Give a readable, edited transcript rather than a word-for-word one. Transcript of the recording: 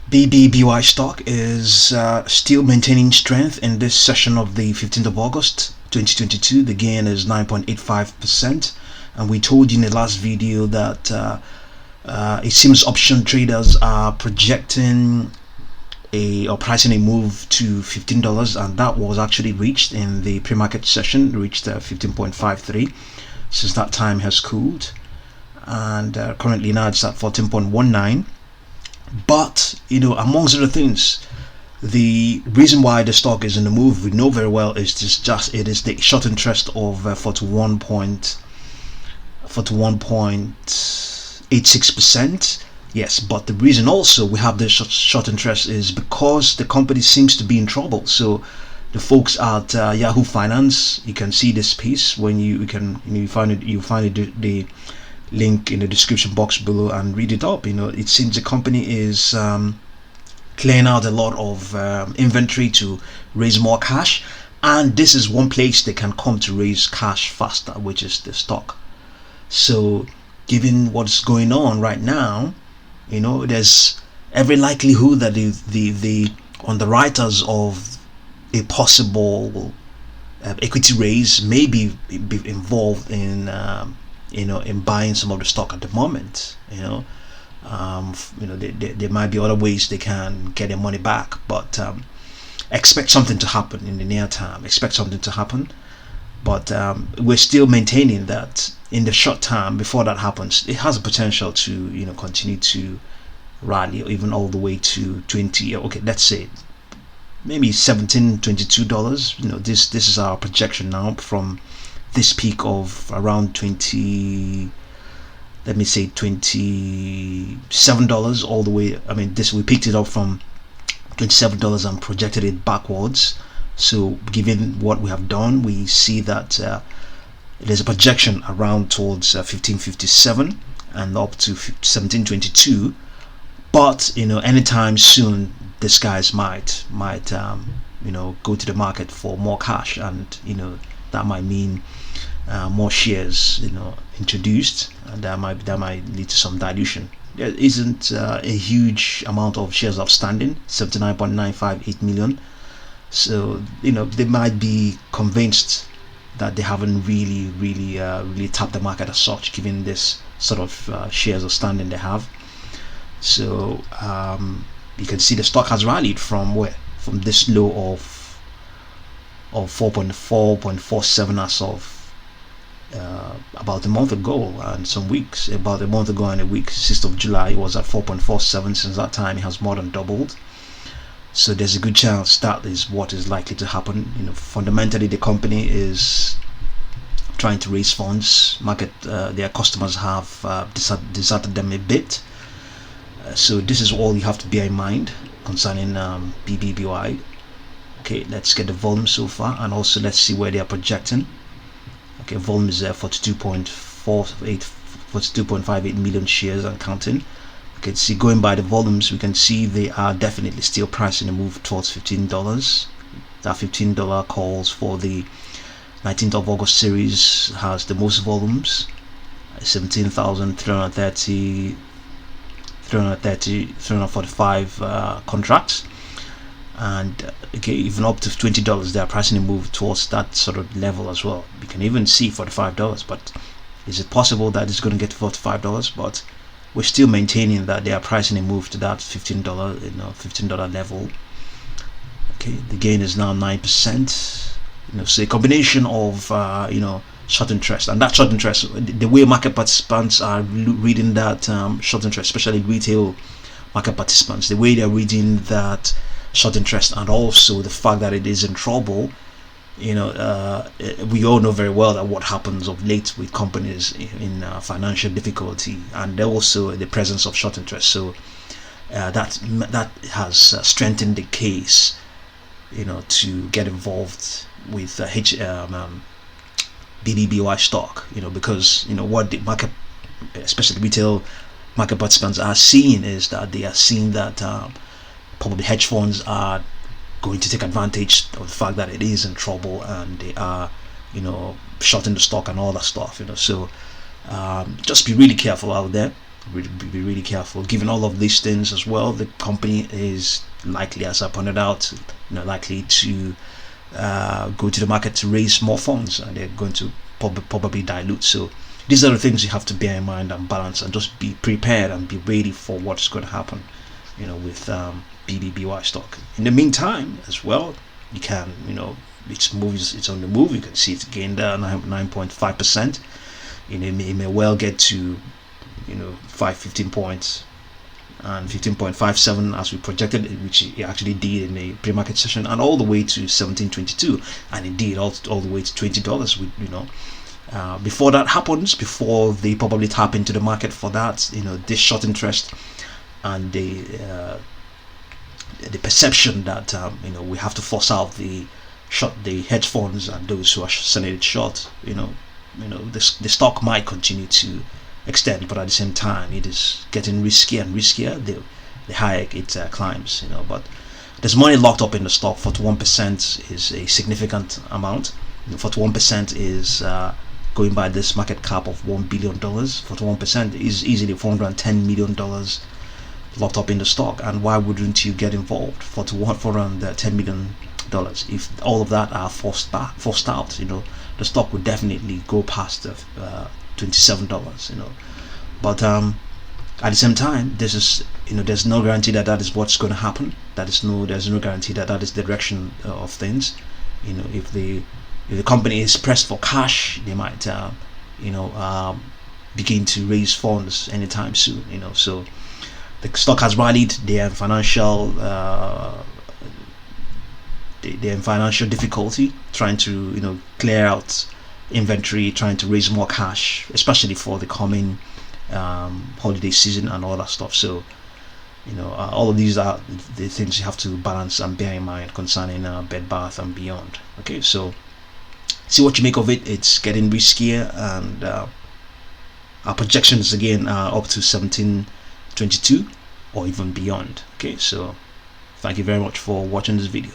BBBY stock is still maintaining strength in this session of the 15th of August 2022. The gain is 9.85%, and we told you in the last video that it seems option traders are projecting or pricing a move to $15, and that was actually reached in the pre-market session, reached 15.53. Since that time has cooled, and currently now it's at 14.19. But amongst other things, the reason why the stock is in the move, we know very well, is it is the short interest of 41.86%. Yes, but the reason also we have this short interest is because the company seems to be in trouble. So the folks at Yahoo Finance, you can see this piece when you find the link in the description box below and read it up. It seems the company is clearing out a lot of inventory to raise more cash, and this is one place they can come to raise cash faster, which is the stock. So given what's going on right now, there's every likelihood that the underwriters of a possible equity raise may be involved in in buying some of the stock at the moment. There might be other ways they can get their money back, but expect something to happen in the near term. But we're still maintaining that in the short term, before that happens, it has a potential to continue to rally, even all the way to 20. Okay, let's say maybe $17-22. This is our projection now from this peak of around 20, let me say $27 all the way. I mean, we picked it up from $27 and projected it backwards. So given what we have done, we see that there's a projection around towards 1557 and up to 1722. But anytime soon these guys might go to the market for more cash, and that might mean more shares introduced, and that might lead to some dilution. There isn't a huge amount of shares outstanding, 79.958 million. So they might be convinced that they haven't really tapped the market as such, given this sort of shares outstanding they have. So you can see the stock has rallied from this low of 4.47 as of about a month ago and some weeks. About a month ago and a week, 6th of July, it was at 4.47. Since that time, it has more than doubled. So there's a good chance that is what is likely to happen. Fundamentally, the company is trying to raise funds. Their customers have deserted them a bit. So this is all you have to bear in mind concerning BBBY. Okay, let's get the volume so far, and also let's see where they are projecting. Okay, volume is 42.58 million shares and counting. Okay, see, going by the volumes, we can see they are definitely still pricing a move towards $15. That $15 calls for the 19th of August series has the most volumes, 345 contracts, and okay, even up to $20 they are pricing a move towards that sort of level as well. We can even see $45, but is it possible that it's going to get to $45? But we're still maintaining that they are pricing a move to that $15 level. Okay, the gain is now 9%. So a combination of short interest, and that short interest, the way market participants are reading that short interest, especially retail market participants, the way they're reading that short interest, and also the fact that it is in trouble. We all know very well that what happens of late with companies in financial difficulty, and also the presence of short interest. So that has strengthened the case, to get involved with BBBY stock. Because what the market, especially retail market participants, are seeing is that they are seeing that probably hedge funds are going to take advantage of the fact that it is in trouble, and they are shorting the stock and all that stuff. So just be really careful out there. be really careful. Given all of these things as well, the company is likely, as I pointed out, likely to go to the market to raise more funds, and they're going to probably dilute. So these are the things you have to bear in mind and balance, and just be prepared and be ready for what's going to happen, with BBBY stock. In the meantime, as well, you can, it's on the move. You can see it gained 9.5%. It may well get to 15 points and 15.57 as we projected, which it actually did in the pre-market session, and all the way to 17.22, and indeed all the way to $20. Before that happens, before they probably tap into the market for that, this short interest and the perception that we have to force out the hedge funds and those who are selling it short, the stock might continue to extend, but at the same time it is getting riskier and riskier the higher it climbs. But there's money locked up in the stock. 41% is a significant amount. 41% is going by this market cap of $1 billion. 41% is easily $410 million locked up in the stock. And why wouldn't you get involved? $410 million. If all of that are forced out, the stock would definitely go past $27. But at the same time, this is there's no guarantee that is what's going to happen. There's no guarantee that is the direction of things. If the company is pressed for cash, they might begin to raise funds anytime soon. So the stock has rallied. They are in financial they're in financial difficulty, trying to clear out inventory, trying to raise more cash, especially for the coming holiday season and all that stuff. So all of these are the things you have to balance and bear in mind concerning Bed Bath and Beyond. Okay, so see what you make of it. It's getting riskier, and our projections again are up to 1722 or even beyond. Okay, so thank you very much for watching this video.